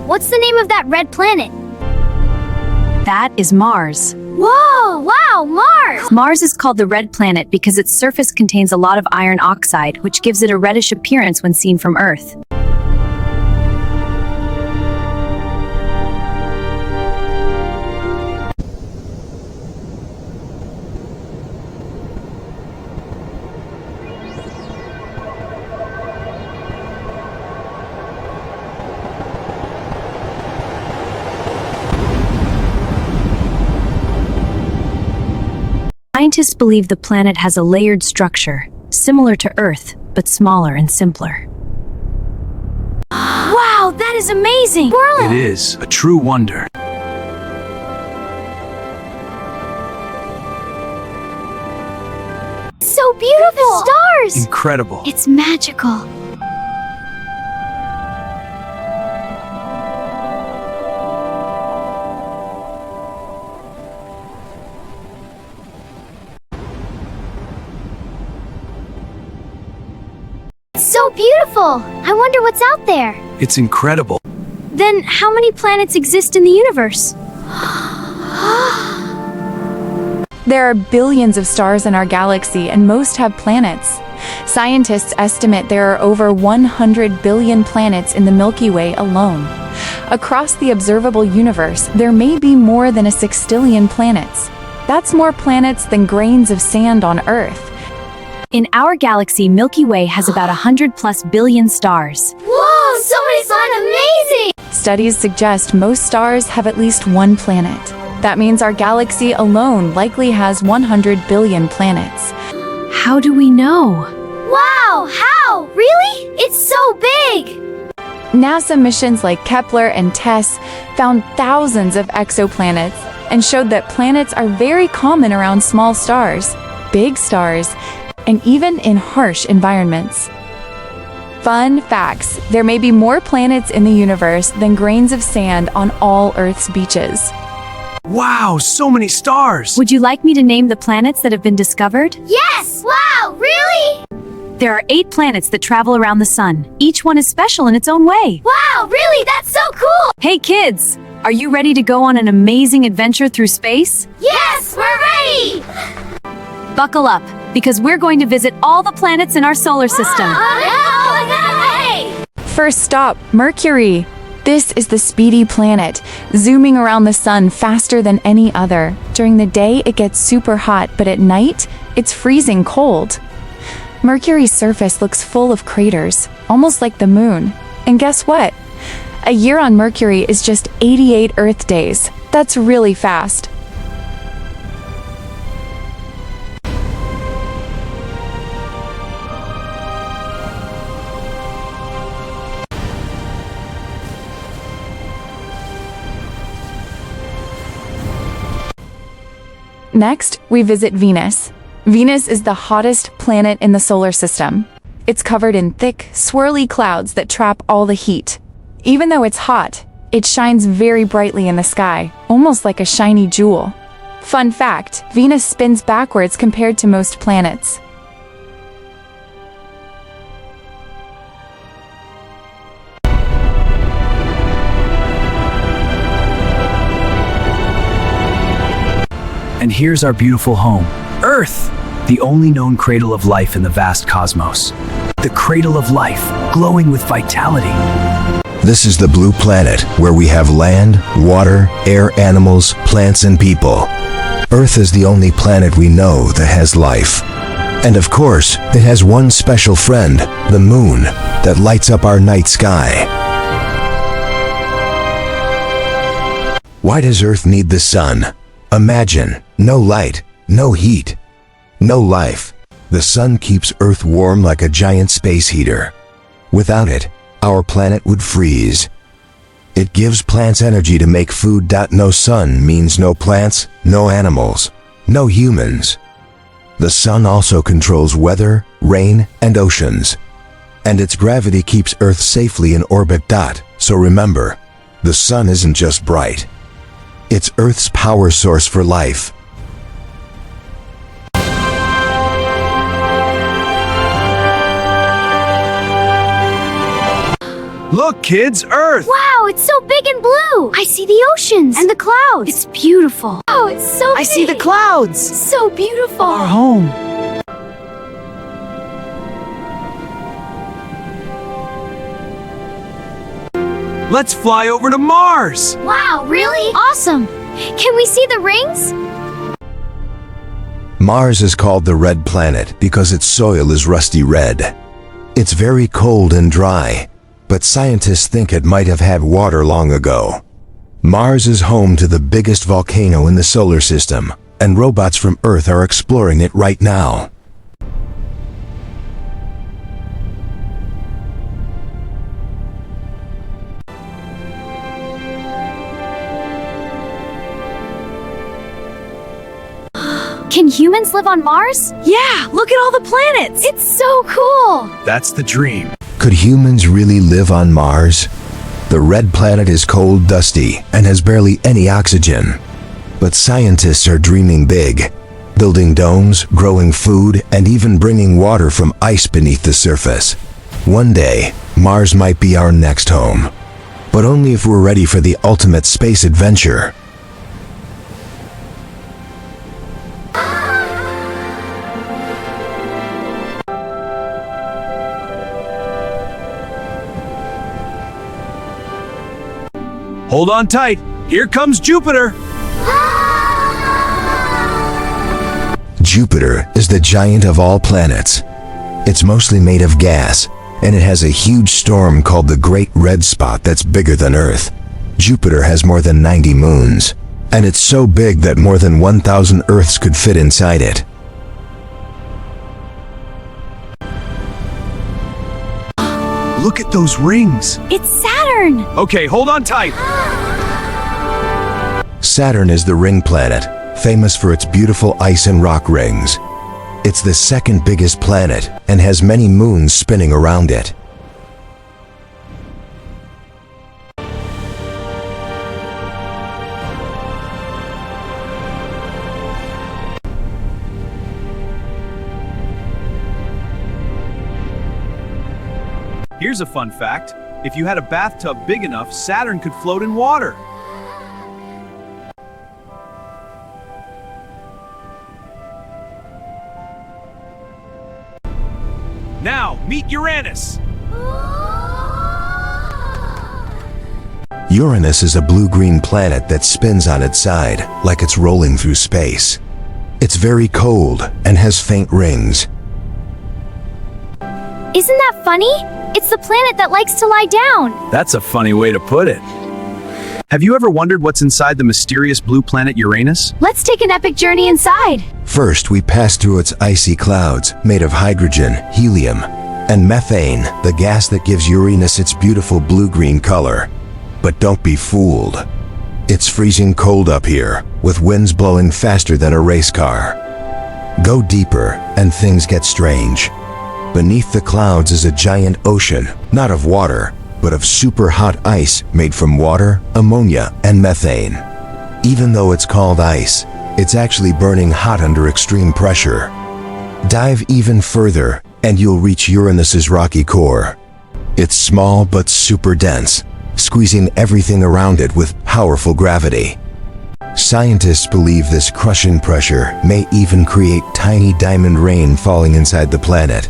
what's the name of that red planet? That is Mars. Whoa, wow, Mars! Mars is called the red planet because its surface contains a lot of iron oxide, which gives it a reddish appearance when seen from Earth. Scientists believe the planet has a layered structure, similar to Earth, but smaller and simpler. Wow, that is amazing! It is a true wonder. So beautiful! The stars! Incredible. It's magical. So beautiful! I wonder what's out there. It's incredible. Then how many planets exist in the universe? There are billions of stars in our galaxy, and most have planets. Scientists estimate there are over 100 billion planets in the Milky Way alone. Across the observable universe, there may be more than a sextillion planets. That's more planets than grains of sand on Earth. In our galaxy, Milky Way has about 100+ billion stars. Whoa, so many stars! Amazing! Studies suggest most stars have at least one planet. That means our galaxy alone likely has 100 billion planets. How do we know? Wow, how? Really? It's so big! NASA missions like Kepler and TESS found thousands of exoplanets and showed that planets are very common around small stars, big stars, and even in harsh environments. Fun facts: there may be more planets in the universe than grains of sand on all Earth's beaches. Wow, so many stars! Would you like me to name the planets that have been discovered? Yes! Wow, really? There are 8 planets that travel around the sun. Each one is special in its own way. Wow, really? That's so cool! Hey kids, are you ready to go on an amazing adventure through space? Yes, we're ready! Buckle up, because we're going to visit all the planets in our solar system. First stop, Mercury. This is the speedy planet, zooming around the sun faster than any other. During the day, it gets super hot, but at night, it's freezing cold. Mercury's surface looks full of craters, almost like the moon. And guess what? A year on Mercury is just 88 Earth days. That's really fast. Next, we visit Venus. Venus is the hottest planet in the solar system. It's covered in thick, swirly clouds that trap all the heat. Even though it's hot, it shines very brightly in the sky, almost like a shiny jewel. Fun fact: Venus spins backwards compared to most planets. And here's our beautiful home, Earth, the only known cradle of life in the vast cosmos. The cradle of life, glowing with vitality. This is the blue planet, where we have land, water, air, animals, plants, and people. Earth is the only planet we know that has life. And of course, it has one special friend, the moon, that lights up our night sky. Why does Earth need the sun? Imagine, no light, no heat, no life. The sun keeps Earth warm like a giant space heater. Without it, our planet would freeze. It gives plants energy to make food. No sun means no plants, no animals, no humans. The sun also controls weather, rain, and oceans. And its gravity keeps Earth safely in orbit. So remember, the sun isn't just bright. It's Earth's power source for life. Look, kids, Earth! Wow, it's so big and blue. I see the oceans and the clouds. It's beautiful. Oh, it's so I see the big. clouds. So beautiful. Our home. Let's fly over to Mars! Wow, really? Awesome. Can we see the rings? Mars is called the red planet because its soil is rusty red. It's very cold and dry, but scientists think it might have had water long ago. Mars is home to the biggest volcano in the solar system, and robots from Earth are exploring it right now. Can humans live on Mars? Yeah, look at all the planets. It's so cool. That's the dream. Could humans really live on Mars? The red planet is cold, dusty, and has barely any oxygen. But scientists are dreaming big, building domes, growing food, and even bringing water from ice beneath the surface. One day, Mars might be our next home. But only if we're ready for the ultimate space adventure. Hold on tight. Here comes Jupiter. Jupiter is the giant of all planets. It's mostly made of gas, and it has a huge storm called the Great Red Spot that's bigger than Earth. Jupiter has more than 90 moons, and it's so big that more than 1,000 Earths could fit inside it. Look at those rings. It's Saturn. Okay, hold on tight. Saturn is the ring planet, famous for its beautiful ice and rock rings. It's the second biggest planet and has many moons spinning around it. Here's a fun fact. If you had a bathtub big enough, Saturn could float in water. Now, meet Uranus. Uranus is a blue-green planet that spins on its side, like it's rolling through space. It's very cold and has faint rings. Isn't that funny? It's the planet that likes to lie down. That's a funny way to put it. Have you ever wondered what's inside the mysterious blue planet Uranus? Let's take an epic journey inside. First, we pass through its icy clouds, made of hydrogen, helium, and methane, the gas that gives Uranus its beautiful blue-green color. But don't be fooled. It's freezing cold up here, with winds blowing faster than a race car. Go deeper, and things get strange. Beneath the clouds is a giant ocean, not of water, but of super hot ice made from water, ammonia, and methane. Even though it's called ice, it's actually burning hot under extreme pressure. Dive even further, and you'll reach Uranus's rocky core. It's small but super dense, squeezing everything around it with powerful gravity. Scientists believe this crushing pressure may even create tiny diamond rain falling inside the planet.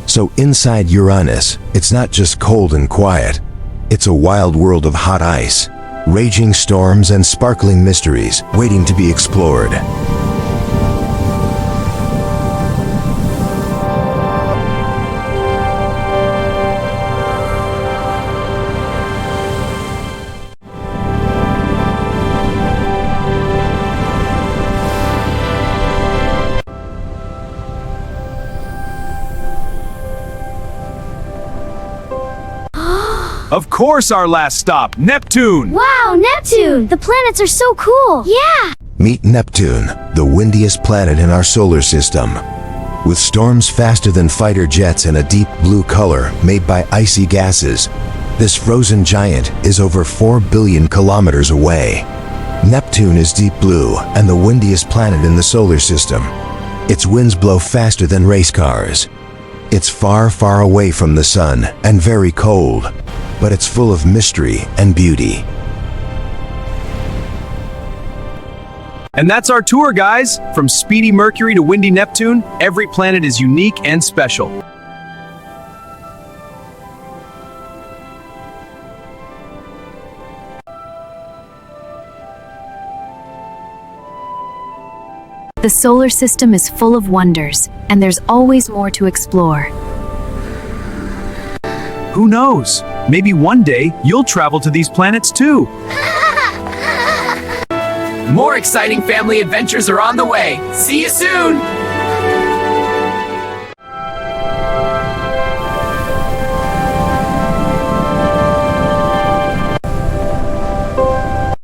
So inside Uranus, it's not just cold and quiet. It's a wild world of hot ice, raging storms and sparkling mysteries waiting to be explored. Of course, our last stop, Neptune. Wow, Neptune! The planets are so cool. Yeah! Meet Neptune, the windiest planet in our solar system. With storms faster than fighter jets and a deep blue color made by icy gases, this frozen giant is over 4 billion kilometers away. Neptune is deep blue and the windiest planet in the solar system. Its winds blow faster than race cars. It's far, far away from the sun and very cold. but it's full of mystery and beauty. And that's our tour, guys. From speedy Mercury to windy Neptune, every planet is unique and special. The solar system is full of wonders, and there's always more to explore. Who knows? Maybe one day you'll travel to these planets too. More exciting family adventures are on the way. See you soon!